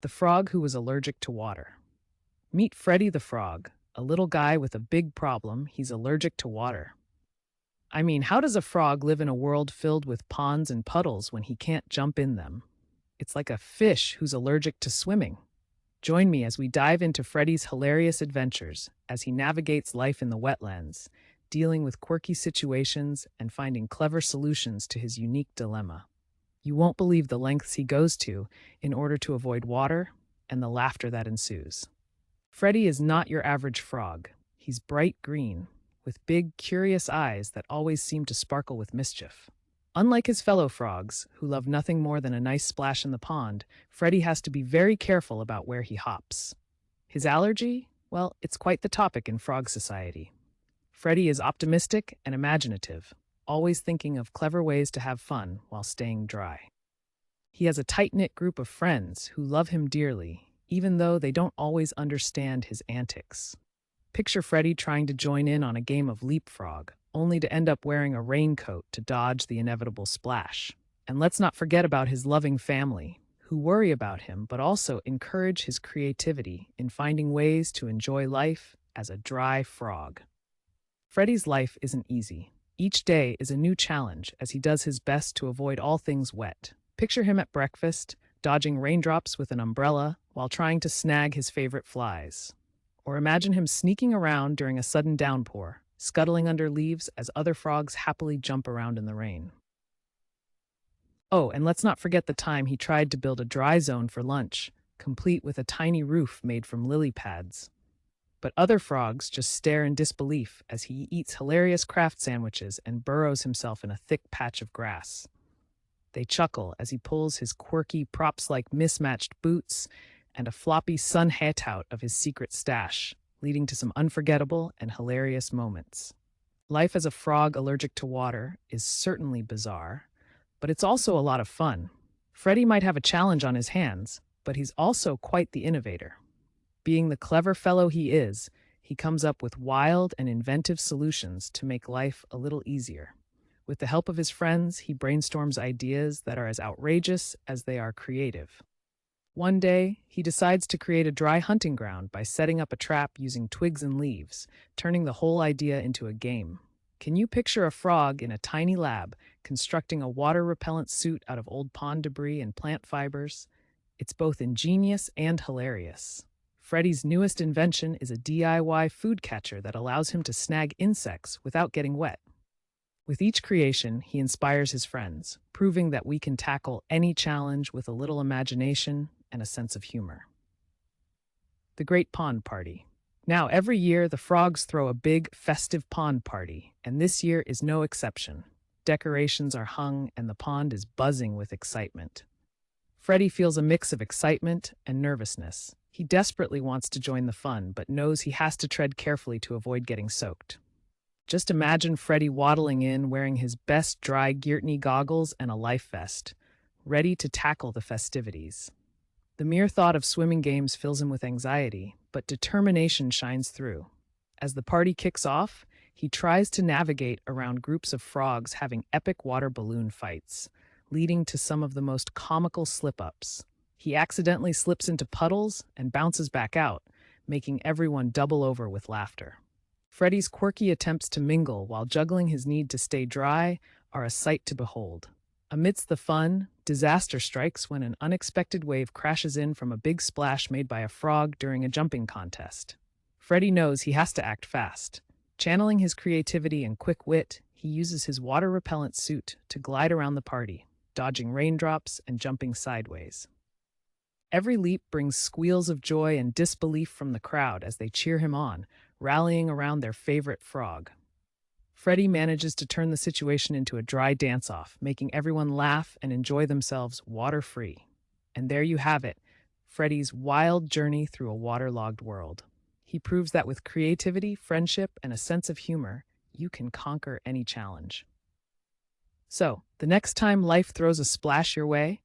The frog who was allergic to water. Meet Freddie the Frog, a little guy with a big problem. He's allergic to water. I mean, how does a frog live in a world filled with ponds and puddles when he can't jump in them? It's like a fish who's allergic to swimming. Join me as we dive into Freddie's hilarious adventures as he navigates life in the wetlands, dealing with quirky situations and finding clever solutions to his unique dilemma. You won't believe the lengths he goes to in order to avoid water and the laughter that ensues. Freddie is not your average frog. He's bright green, with big, curious eyes that always seem to sparkle with mischief. Unlike his fellow frogs, who love nothing more than a nice splash in the pond, Freddie has to be very careful about where he hops. His allergy? Well, it's quite the topic in frog society. Freddie is optimistic and imaginative, always thinking of clever ways to have fun while staying dry. He has a tight-knit group of friends who love him dearly, even though they don't always understand his antics. Picture Freddie trying to join in on a game of leapfrog, only to end up wearing a raincoat to dodge the inevitable splash. And let's not forget about his loving family, who worry about him but also encourage his creativity in finding ways to enjoy life as a dry frog. Freddie's life isn't easy. Each day is a new challenge as he does his best to avoid all things wet. Picture him at breakfast, dodging raindrops with an umbrella while trying to snag his favorite flies. Or imagine him sneaking around during a sudden downpour, scuttling under leaves as other frogs happily jump around in the rain. Oh, and let's not forget the time he tried to build a dry zone for lunch, complete with a tiny roof made from lily pads. But other frogs just stare in disbelief as he eats hilarious craft sandwiches and burrows himself in a thick patch of grass. They chuckle as he pulls his quirky props-like mismatched boots and a floppy sun hat out of his secret stash, leading to some unforgettable and hilarious moments. Life as a frog allergic to water is certainly bizarre, but it's also a lot of fun. Freddie might have a challenge on his hands, but he's also quite the innovator. Being the clever fellow he is, he comes up with wild and inventive solutions to make life a little easier. With the help of his friends, he brainstorms ideas that are as outrageous as they are creative. One day, he decides to create a dry hunting ground by setting up a trap using twigs and leaves, turning the whole idea into a game. Can you picture a frog in a tiny lab constructing a water-repellent suit out of old pond debris and plant fibers? It's both ingenious and hilarious. Freddie's newest invention is a DIY food catcher that allows him to snag insects without getting wet. With each creation, he inspires his friends, proving that we can tackle any challenge with a little imagination and a sense of humor. The Great Pond Party. Now, every year, the frogs throw a big, festive pond party, and this year is no exception. Decorations are hung, and the pond is buzzing with excitement. Freddie feels a mix of excitement and nervousness. He desperately wants to join the fun, but knows he has to tread carefully to avoid getting soaked. Just imagine Freddie waddling in wearing his best dry Geertney goggles and a life vest, ready to tackle the festivities. The mere thought of swimming games fills him with anxiety, but determination shines through. As the party kicks off, he tries to navigate around groups of frogs having epic water balloon fights, leading to some of the most comical slip-ups. He accidentally slips into puddles and bounces back out, making everyone double over with laughter. Freddie's quirky attempts to mingle while juggling his need to stay dry are a sight to behold. Amidst the fun, disaster strikes when an unexpected wave crashes in from a big splash made by a frog during a jumping contest. Freddie knows he has to act fast. Channeling his creativity and quick wit, he uses his water-repellent suit to glide around the party, dodging raindrops and jumping sideways. Every leap brings squeals of joy and disbelief from the crowd as they cheer him on, rallying around their favorite frog. Freddie manages to turn the situation into a dry dance-off, making everyone laugh and enjoy themselves water-free. And there you have it, Freddie's wild journey through a waterlogged world. He proves that with creativity, friendship, and a sense of humor, you can conquer any challenge. So, the next time life throws a splash your way,